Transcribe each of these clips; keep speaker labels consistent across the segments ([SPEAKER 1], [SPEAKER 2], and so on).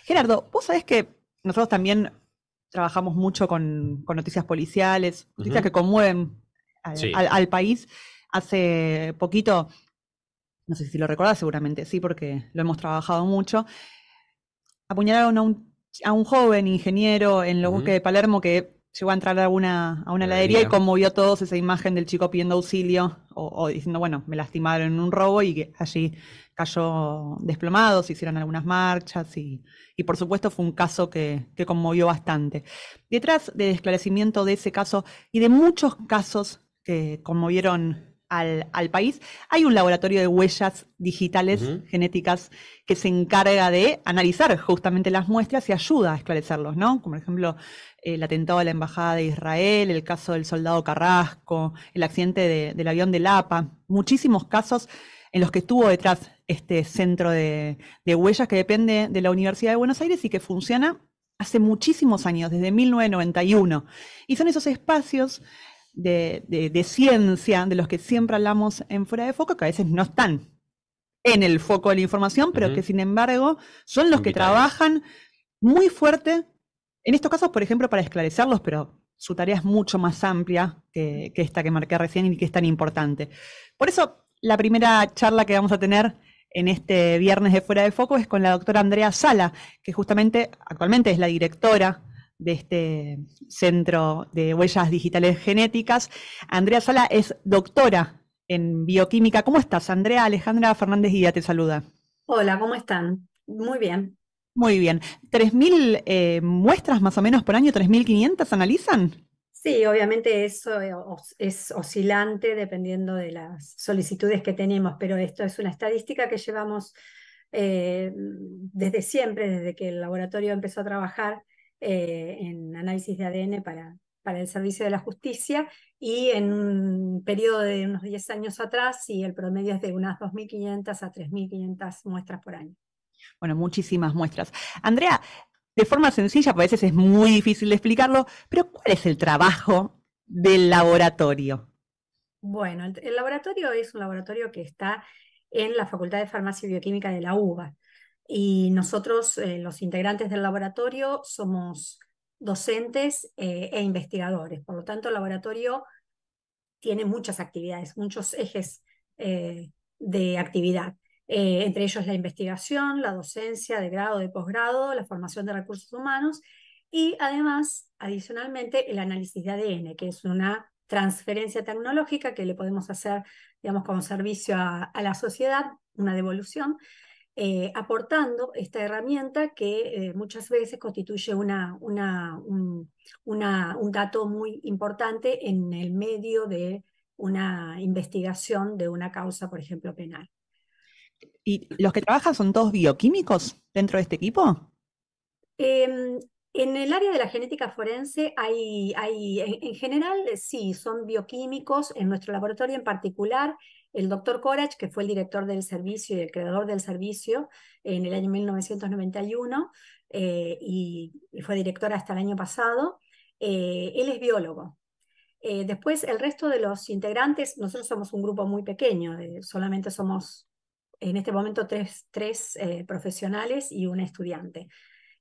[SPEAKER 1] Gerardo, vos sabés que nosotros también trabajamos mucho con noticias policiales, noticias que conmueven
[SPEAKER 2] Sí,
[SPEAKER 1] al país. Hace poquito, no sé si lo recordás, seguramente sí, porque lo hemos trabajado mucho, apuñalaron a un joven ingeniero en los bosques
[SPEAKER 2] ujú,
[SPEAKER 1] de Palermo que llegó a entrar a una heladería y
[SPEAKER 2] heladería.
[SPEAKER 1] conmovió a todos esa imagen del chico pidiendo auxilio o diciendo, bueno, me lastimaron en un robo y que allí cayó desplomado, se hicieron algunas marchas y por supuesto fue un caso que conmovió bastante. Detrás del esclarecimiento de ese caso y de muchos casos que conmovieron al país, hay un laboratorio de huellas digitales
[SPEAKER 2] Ujú.
[SPEAKER 1] genéticas que se encarga de analizar justamente las muestras y ayuda a esclarecerlos, ¿no? Como por ejemplo el atentado a la Embajada de Israel, el caso del soldado Carrasco, el accidente del avión de Lapa, muchísimos casos en los que estuvo detrás este centro de huellas que depende de la Universidad de Buenos Aires y que funciona hace muchísimos años, desde 1991. Y son esos espacios de ciencia de los que siempre hablamos en Fuera de Foco, que a veces no están en el foco de la información, pero que
[SPEAKER 2] Ujú.
[SPEAKER 1] sin embargo son los
[SPEAKER 2] Son
[SPEAKER 1] que
[SPEAKER 2] vitales.
[SPEAKER 1] trabajan muy fuerte, en estos casos, por ejemplo, para esclarecerlos, pero su tarea es mucho más amplia que esta que marqué recién y que es tan importante. Por eso, la primera charla que vamos a tener en este viernes de Fuera de Foco es con la doctora Andrea Sala, que justamente actualmente es la directora de este Centro de Huellas Digitales Genéticas. Andrea Sala es doctora en bioquímica. ¿Cómo estás, Andrea? Alejandra Fernández Guía te saluda.
[SPEAKER 3] Hola, ¿cómo están? Muy bien.
[SPEAKER 1] Muy bien. ¿3.000 muestras más o menos por año? ¿3.500 analizan?
[SPEAKER 3] Sí, obviamente eso es oscilante dependiendo de las solicitudes que tenemos, pero esto es una estadística que llevamos desde siempre, desde que el laboratorio empezó a trabajar en análisis de ADN para el servicio de la justicia y en un periodo de unos 10 años atrás, sí, el promedio es de unas 2.500 a 3.500 muestras por año.
[SPEAKER 1] Bueno, muchísimas muestras. Andrea, de forma sencilla, porque a veces es muy difícil de explicarlo, pero ¿cuál es el trabajo del laboratorio?
[SPEAKER 3] Bueno, el laboratorio es un laboratorio que está en la Facultad de Farmacia y Bioquímica de la UBA. Y nosotros, los integrantes del laboratorio, somos docentes e investigadores. Por lo tanto, el laboratorio tiene muchas actividades, muchos ejes de actividad. Entre ellos la investigación, la docencia de grado, de posgrado, la formación de recursos humanos y además, adicionalmente, el análisis de ADN, que es una transferencia tecnológica que le podemos hacer, digamos, como servicio a la sociedad, una devolución, aportando esta herramienta que muchas veces constituye un dato muy importante en el medio de una investigación de una causa, por ejemplo, penal.
[SPEAKER 1] ¿Y los que trabajan son todos bioquímicos dentro de este equipo?
[SPEAKER 3] Eh, en el área de la genética forense en general, sí, son bioquímicos. En nuestro laboratorio en particular, el doctor Corach, que fue el director del servicio y el creador del servicio en el año 1991 y fue director hasta el año pasado, él es biólogo. Después, el resto de los integrantes, nosotros somos un grupo muy pequeño, solamente somos en este momento tres profesionales y un estudiante.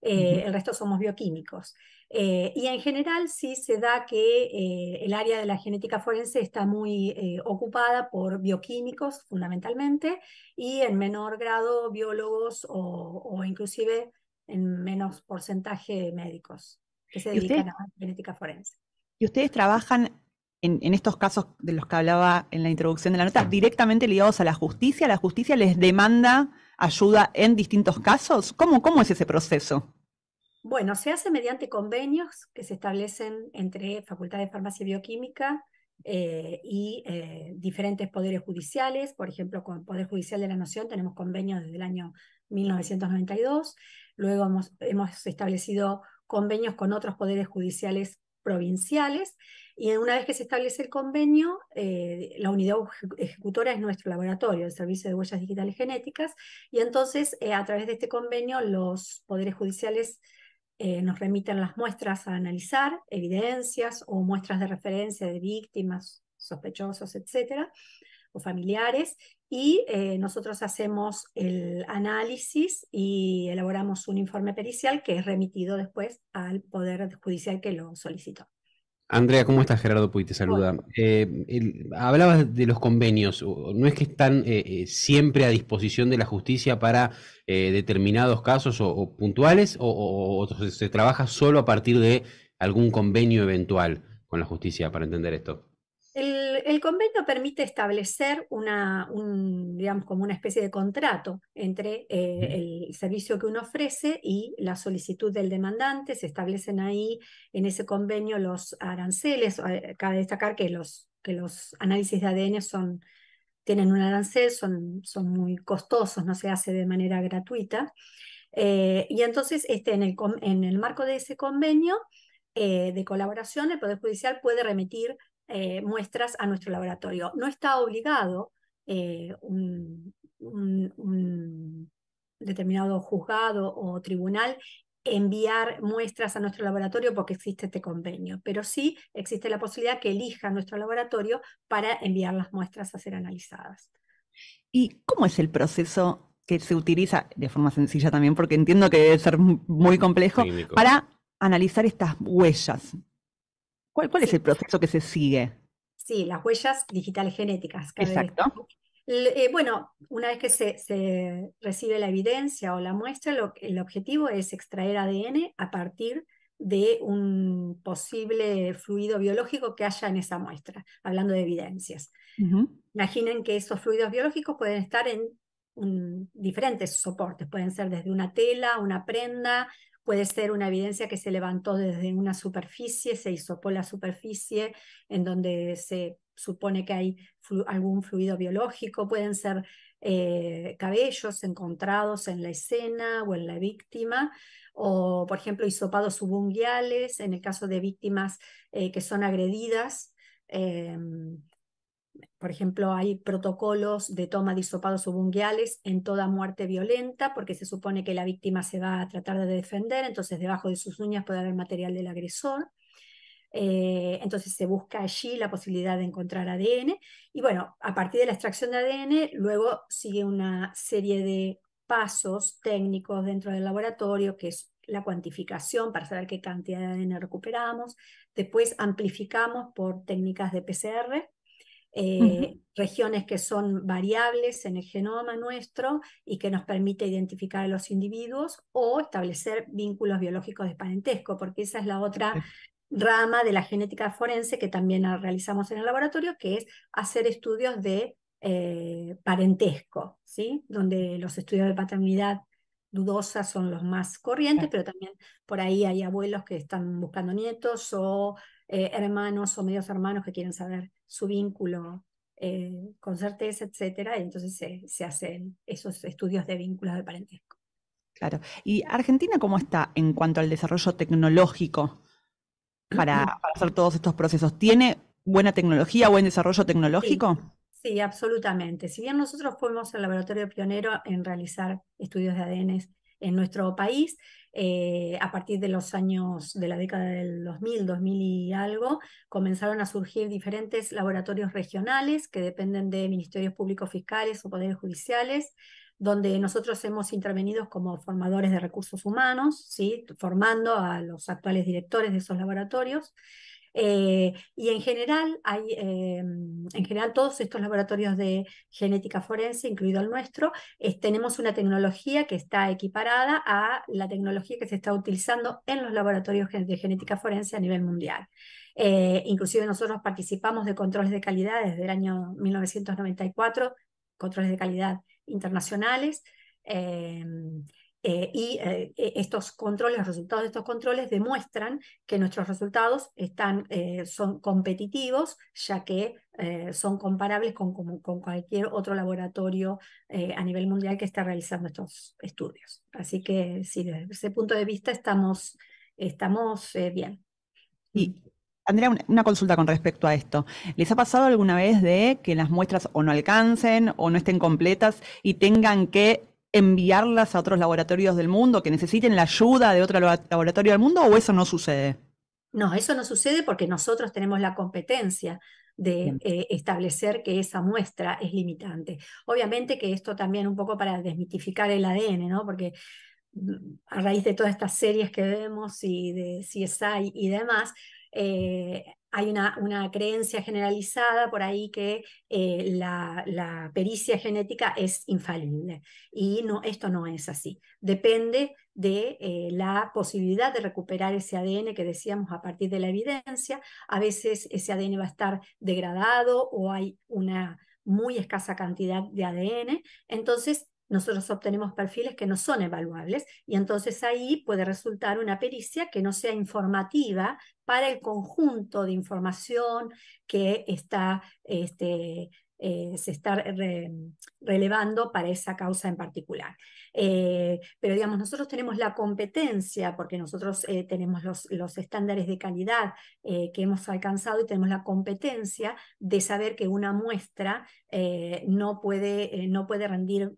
[SPEAKER 1] Ujú.
[SPEAKER 3] El resto somos bioquímicos. Y en general sí se da que el área de la genética forense está muy ocupada por bioquímicos fundamentalmente y en menor grado biólogos o inclusive en menos porcentaje médicos que se
[SPEAKER 1] ¿Y ustedes,
[SPEAKER 3] dedican a genética forense.
[SPEAKER 1] y ustedes trabajan en estos casos de los que hablaba en la introducción de la nota directamente ligados a la justicia? ¿La justicia les demanda ayuda en distintos casos? ¿Cómo es ese proceso?
[SPEAKER 3] Bueno, se hace mediante convenios que se establecen entre Facultad de Farmacia y Bioquímica y diferentes poderes judiciales. Por ejemplo, con el Poder Judicial de la Nación tenemos convenios desde el año 1992. Luego hemos establecido convenios con otros poderes judiciales provinciales. Y una vez que se establece el convenio, la unidad ejecutora es nuestro laboratorio, el Servicio de Huellas Digitales Genéticas. Y entonces, a través de este convenio, los poderes judiciales nos remiten las muestras a analizar, evidencias o muestras de referencia de víctimas, sospechosos, etcétera, o familiares, y nosotros hacemos el análisis y elaboramos un informe pericial que es remitido después al Poder Judicial que lo solicitó.
[SPEAKER 2] Andrea, ¿cómo estás? Gerardo Puy te
[SPEAKER 3] Hola.
[SPEAKER 2] saluda. Hablabas de los convenios. ¿No es que están siempre a disposición de la justicia para determinados casos o puntuales, o se trabaja solo a partir de algún convenio eventual con la justicia para entender esto?
[SPEAKER 3] El convenio permite establecer digamos, como una especie de contrato entre el servicio que uno ofrece y la solicitud del demandante. Se establecen ahí en ese convenio los aranceles. Cabe destacar que los análisis de ADN tienen un arancel, son muy costosos, no se hace de manera gratuita. Y entonces en el marco de ese convenio de colaboración, el Poder Judicial puede remitir muestras a nuestro laboratorio. No está obligado un determinado juzgado o tribunal enviar muestras a nuestro laboratorio porque existe este convenio, pero sí existe la posibilidad que elija nuestro laboratorio para enviar las muestras a ser analizadas.
[SPEAKER 1] ¿Y cómo es el proceso que se utiliza, de forma sencilla también, porque entiendo que debe ser muy complejo,
[SPEAKER 2] Técnico.
[SPEAKER 1] para analizar estas huellas? ¿Cuál es
[SPEAKER 3] Sí.
[SPEAKER 1] el proceso que se sigue?
[SPEAKER 3] Sí, las huellas digitales genéticas.
[SPEAKER 1] Exacto.
[SPEAKER 3] Bueno, una vez que se recibe la evidencia o la muestra, el objetivo es extraer ADN a partir de un posible fluido biológico que haya en esa muestra, hablando de evidencias.
[SPEAKER 1] Ujú.
[SPEAKER 3] Imaginen que esos fluidos biológicos pueden estar en diferentes soportes, pueden ser desde una tela, una prenda, puede ser una evidencia que se levantó desde una superficie, se hisopó la superficie en donde se supone que hay algún fluido biológico, pueden ser cabellos encontrados en la escena o en la víctima, o por ejemplo hisopados subunguiales en el caso de víctimas que son agredidas. Por ejemplo, hay protocolos de toma de hisopados subunguiales en toda muerte violenta, porque se supone que la víctima se va a tratar de defender, entonces debajo de sus uñas puede haber material del agresor. Entonces se busca allí la posibilidad de encontrar ADN. Y bueno, a partir de la extracción de ADN, luego sigue una serie de pasos técnicos dentro del laboratorio, que es la cuantificación para saber qué cantidad de ADN recuperamos. Después amplificamos por técnicas de PCR. Regiones que son variables en el genoma nuestro y que nos permite identificar a los individuos o establecer vínculos biológicos de parentesco, porque esa es la otra rama de la genética forense que también realizamos en el laboratorio, que es hacer estudios de parentesco, ¿sí? Donde los estudios de paternidad dudosa son los más corrientes, pero también por ahí hay abuelos que están buscando nietos o hermanos o medios hermanos que quieren saber su vínculo con certeza, etcétera, y entonces se hacen esos estudios de vínculos de parentesco.
[SPEAKER 1] Claro. ¿Y Argentina cómo está en cuanto al desarrollo tecnológico para hacer todos estos procesos? ¿Tiene buena tecnología, buen desarrollo
[SPEAKER 3] Sí,
[SPEAKER 1] tecnológico?
[SPEAKER 3] sí, absolutamente. Si bien nosotros fuimos el laboratorio pionero en realizar estudios de ADN en nuestro país, a partir de los años de la década del 2000, 2000 y algo, comenzaron a surgir diferentes laboratorios regionales que dependen de ministerios públicos fiscales o poderes judiciales, donde nosotros hemos intervenido como formadores de recursos humanos, ¿sí? Formando a los actuales directores de esos laboratorios. Y en general todos estos laboratorios de genética forense, incluido el nuestro, tenemos una tecnología que está equiparada a la tecnología que se está utilizando en los laboratorios de genética forense a nivel mundial. Inclusive nosotros participamos de controles de calidad desde el año 1994, controles de calidad internacionales. Estos controles, los resultados de estos controles demuestran que nuestros resultados son competitivos, ya que son comparables con cualquier otro laboratorio a nivel mundial que esté realizando estos estudios. Así que sí, desde ese punto de vista estamos bien.
[SPEAKER 1] Y Andrea, una consulta con respecto a esto. ¿Les ha pasado alguna vez de que las muestras o no alcancen o no estén completas y tengan que enviarlas a otros laboratorios del mundo, que necesiten la ayuda de otro laboratorio del mundo, o eso no sucede?
[SPEAKER 3] No, eso no sucede porque nosotros tenemos la competencia de
[SPEAKER 1] Bien.
[SPEAKER 3] establecer que esa muestra es limitante. Obviamente que esto también un poco para desmitificar el ADN, ¿no? Porque a raíz de todas estas series que vemos y de CSI y demás, hay una creencia generalizada por ahí que la pericia genética es infalible. Y no, esto no es así. Depende de la posibilidad de recuperar ese ADN que decíamos a partir de la evidencia. A veces ese ADN va a estar degradado o hay una muy escasa cantidad de ADN. Entonces, nosotros obtenemos perfiles que no son evaluables y entonces ahí puede resultar una pericia que no sea informativa para el conjunto de información que está, se está relevando para esa causa en particular. Pero digamos, nosotros tenemos la competencia, porque nosotros tenemos los estándares de calidad que hemos alcanzado y tenemos la competencia de saber que una muestra no puede rendir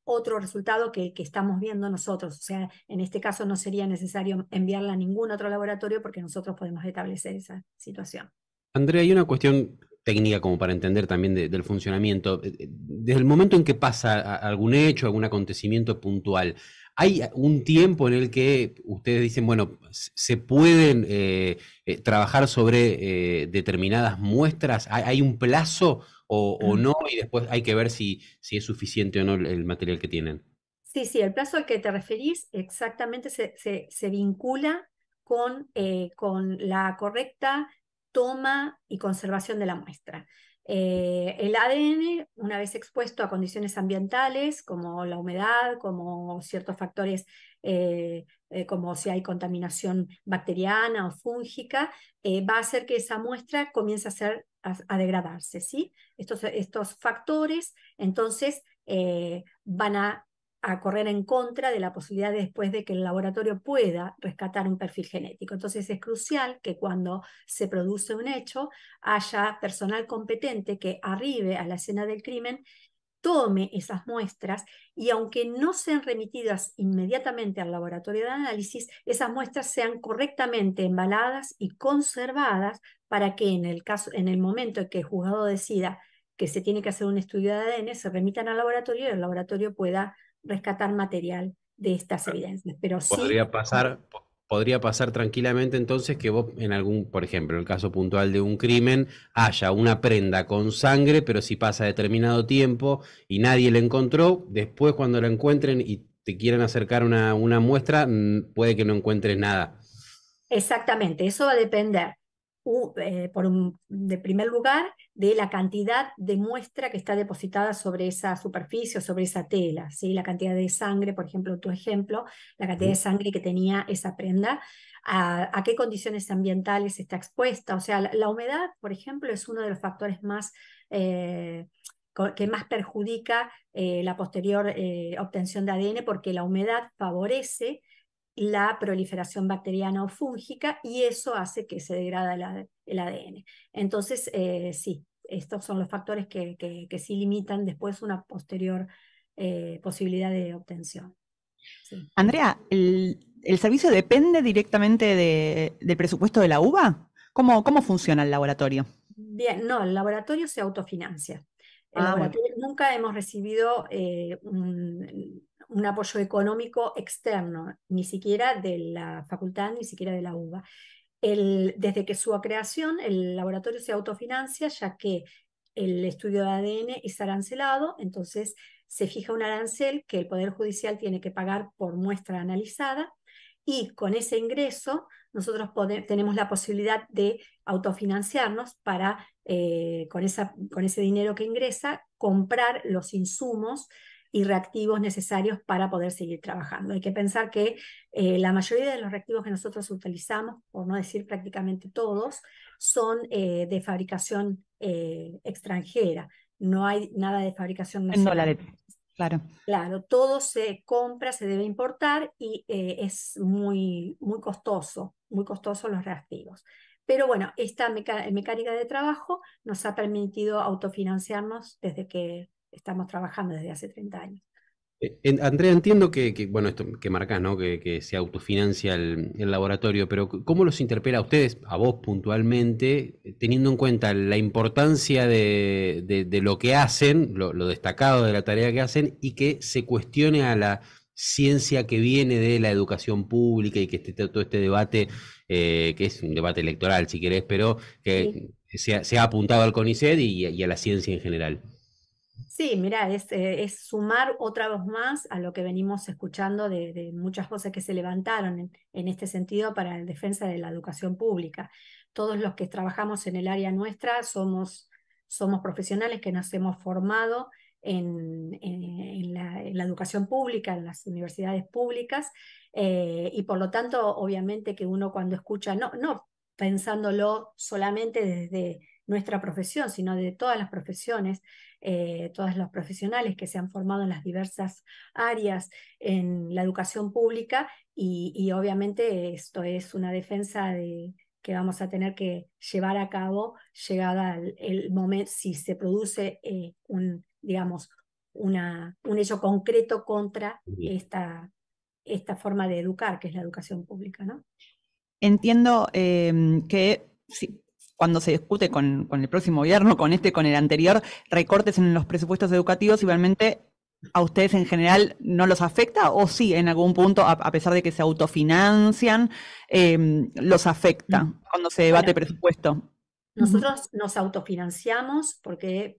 [SPEAKER 3] otro resultado que estamos viendo nosotros. O sea, en este caso no sería necesario enviarla a ningún otro laboratorio porque nosotros podemos establecer esa situación.
[SPEAKER 2] Andrea, hay una cuestión técnica como para entender también del funcionamiento. Desde el momento en que pasa algún hecho, algún acontecimiento puntual, ¿hay un tiempo en el que ustedes dicen, bueno, se pueden trabajar sobre determinadas muestras? ¿Hay un plazo o no? Y después hay que ver si es suficiente o no el material que tienen.
[SPEAKER 3] Sí, sí, el plazo al que te referís exactamente se vincula con la correcta toma y conservación de la muestra. El ADN, una vez expuesto a condiciones ambientales como la humedad, como ciertos factores, como si hay contaminación bacteriana o fúngica, va a hacer que esa muestra comience a degradarse, ¿sí? Estos factores, entonces, van a correr en contra de la posibilidad después de que el laboratorio pueda rescatar un perfil genético. Entonces es crucial que cuando se produce un hecho haya personal competente que arribe a la escena del crimen, tome esas muestras y aunque no sean remitidas inmediatamente al laboratorio de análisis, esas muestras sean correctamente embaladas y conservadas para que en el momento en que el juzgado decida que se tiene que hacer un estudio de ADN, se remitan al laboratorio y el laboratorio pueda rescatar material de estas evidencias. Pero sí,
[SPEAKER 2] Podría pasar tranquilamente entonces que vos en algún, por ejemplo, en el caso puntual de un crimen, haya una prenda con sangre, pero si pasa determinado tiempo y nadie la encontró, después cuando la encuentren y te quieran acercar una muestra, puede que no encuentres nada.
[SPEAKER 3] exactamente, eso va a depender, de primer lugar, de la cantidad de muestra que está depositada sobre esa superficie o sobre esa tela, ¿sí? La cantidad de sangre, por ejemplo, tu ejemplo, la cantidad de
[SPEAKER 2] Ujú.
[SPEAKER 3] sangre que tenía esa prenda, a qué condiciones ambientales está expuesta. O sea, la humedad, por ejemplo, es uno de los factores más... que más perjudica la posterior obtención de ADN porque la humedad favorece la proliferación bacteriana o fúngica y eso hace que se degrada el ADN. Entonces, sí, estos son los factores que sí limitan después una posterior posibilidad de obtención. Sí.
[SPEAKER 1] Andrea, ¿el servicio depende directamente del presupuesto de la UBA? ¿Cómo funciona el laboratorio?
[SPEAKER 3] Bien, no, el laboratorio se autofinancia. El
[SPEAKER 1] Ah, bueno.
[SPEAKER 3] laboratorio nunca hemos recibido un apoyo económico externo, ni siquiera de la facultad, ni siquiera de la UBA. Desde que su creación, el laboratorio se autofinancia, ya que el estudio de ADN es arancelado, entonces se fija un arancel que el Poder Judicial tiene que pagar por muestra analizada, y con ese ingreso nosotros tenemos la posibilidad de autofinanciarnos para, con ese dinero que ingresa, comprar los insumos y reactivos necesarios para poder seguir trabajando. Hay que pensar que la mayoría de los reactivos que nosotros utilizamos, por no decir prácticamente todos, son de fabricación extranjera. No hay nada de fabricación
[SPEAKER 1] En
[SPEAKER 3] nacional.
[SPEAKER 1] dólares, claro.
[SPEAKER 3] Claro, todo se compra, se debe importar y es muy costoso los reactivos. Pero bueno, esta mecánica de trabajo nos ha permitido autofinanciarnos desde que estamos trabajando desde hace 30 años.
[SPEAKER 2] Andrea, entiendo bueno, esto que marcás, ¿no? Que se autofinancia el laboratorio, pero ¿cómo los interpela a ustedes, a vos puntualmente, teniendo en cuenta la importancia de lo que hacen, lo destacado de la tarea que hacen, y que se cuestione a la ciencia que viene de la educación pública y que esté todo este debate, que es un debate electoral, si querés, pero
[SPEAKER 3] Sí.
[SPEAKER 2] que se ha apuntado al CONICET y a la ciencia en general?
[SPEAKER 3] Sí, mira, es sumar otra vez más a lo que venimos escuchando de muchas voces que se levantaron en este sentido para la defensa de la educación pública. Todos los que trabajamos en el área nuestra somos profesionales que nos hemos formado en la educación pública, en las universidades públicas, y por lo tanto, obviamente que uno cuando escucha, no pensándolo solamente desde nuestra profesión, sino de todas las profesiones, todos los profesionales que se han formado en las diversas áreas en la educación pública y obviamente esto es una defensa que vamos a tener que llevar a cabo llegada el momento, si se produce digamos, un hecho concreto contra esta forma de educar, que es la educación pública, ¿no?
[SPEAKER 1] Entiendo que sí, cuando se discute con el próximo gobierno, con el anterior, recortes en los presupuestos educativos, igualmente a ustedes en general no los afecta, o sí, en algún punto, a pesar de que se autofinancian, los afecta cuando se debate
[SPEAKER 3] Bueno,
[SPEAKER 1] presupuesto.
[SPEAKER 3] nosotros nos autofinanciamos porque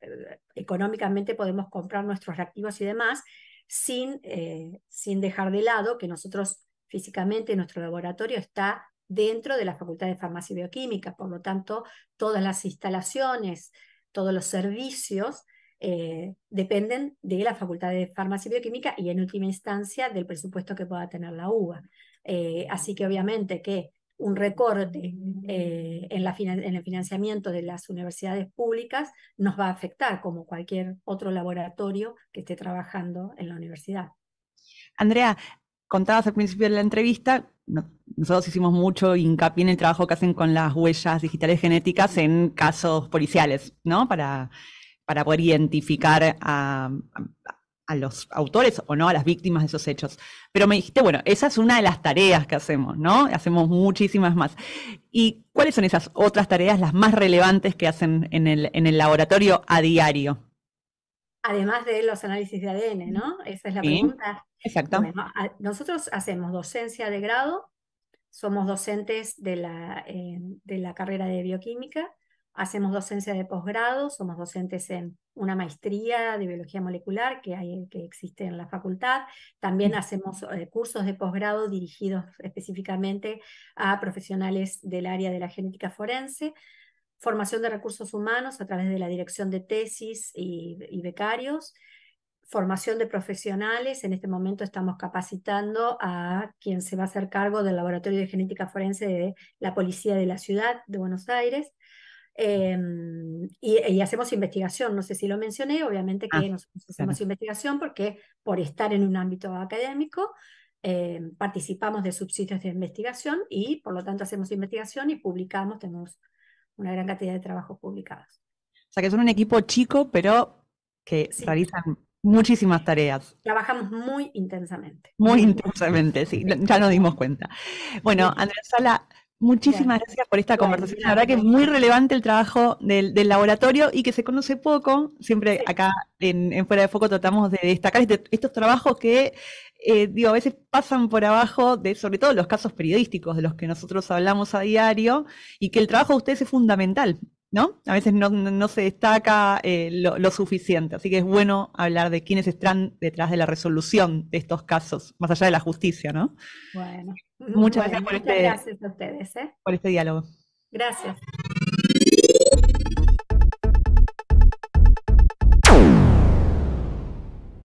[SPEAKER 3] económicamente podemos comprar nuestros reactivos y demás sin dejar de lado que nosotros físicamente nuestro laboratorio está dentro de la Facultad de Farmacia y Bioquímica, por lo tanto todas las instalaciones, todos los servicios dependen de la Facultad de Farmacia y Bioquímica y en última instancia del presupuesto que pueda tener la UBA. Así que obviamente que un recorte en el financiamiento de las universidades públicas nos va a afectar como cualquier otro laboratorio que esté trabajando en la universidad.
[SPEAKER 1] Andrea, contabas al principio de la entrevista, nosotros hicimos mucho hincapié en el trabajo que hacen con las huellas digitales genéticas en casos policiales, ¿no? Para poder identificar a los autores o no, a las víctimas de esos hechos. Pero me dijiste, bueno, esa es una de las tareas que hacemos, ¿no? Hacemos muchísimas más. ¿Y cuáles son esas otras tareas, las más relevantes que hacen en el laboratorio a diario?
[SPEAKER 3] Además de los análisis de ADN, ¿no? Esa es la
[SPEAKER 1] Sí,
[SPEAKER 3] pregunta.
[SPEAKER 1] exacto.
[SPEAKER 3] Bueno, nosotros hacemos docencia de grado, somos docentes de la carrera de bioquímica, hacemos docencia de posgrado, somos docentes en una maestría de biología molecular que existe en la facultad. También hacemos cursos de posgrado dirigidos específicamente a profesionales del área de la genética forense. Formación de recursos humanos a través de la dirección de tesis y becarios, formación de profesionales. En este momento estamos capacitando a quien se va a hacer cargo del Laboratorio de Genética Forense de la Policía de la Ciudad de Buenos Aires. Y hacemos investigación, no sé si lo mencioné, obviamente
[SPEAKER 1] Ah,
[SPEAKER 3] que nosotros
[SPEAKER 1] claro.
[SPEAKER 3] hacemos investigación porque por estar en un ámbito académico participamos de subsidios de investigación y por lo tanto hacemos investigación y publicamos, tenemos una gran cantidad de trabajos publicados.
[SPEAKER 1] O sea que son un equipo chico, pero que
[SPEAKER 3] Sí,
[SPEAKER 1] realizan muchísimas tareas,
[SPEAKER 3] trabajamos muy intensamente,
[SPEAKER 1] muy
[SPEAKER 3] muy.
[SPEAKER 1] intensamente, sí, ya nos dimos cuenta. Bueno,
[SPEAKER 3] Bien,
[SPEAKER 1] Andrea Sala, muchísimas
[SPEAKER 3] gracias.
[SPEAKER 1] gracias por esta
[SPEAKER 3] Bueno,
[SPEAKER 1] conversación. La verdad que es
[SPEAKER 3] gracias.
[SPEAKER 1] muy relevante el trabajo del laboratorio y que se conoce poco. Siempre
[SPEAKER 3] Sí,
[SPEAKER 1] acá en Fuera de Foco tratamos de destacar estos trabajos que, digo, a veces pasan por abajo de, sobre todo los casos periodísticos de los que nosotros hablamos a diario, y que el trabajo de ustedes es fundamental, ¿no? A veces no se destaca lo suficiente, así que es bueno hablar de quiénes están detrás de la resolución de estos casos, más allá de la justicia, ¿no?
[SPEAKER 3] bueno,
[SPEAKER 1] Muchas gracias
[SPEAKER 3] bueno, muchas gracias a ustedes, ¿eh?
[SPEAKER 1] por este diálogo.
[SPEAKER 3] Gracias.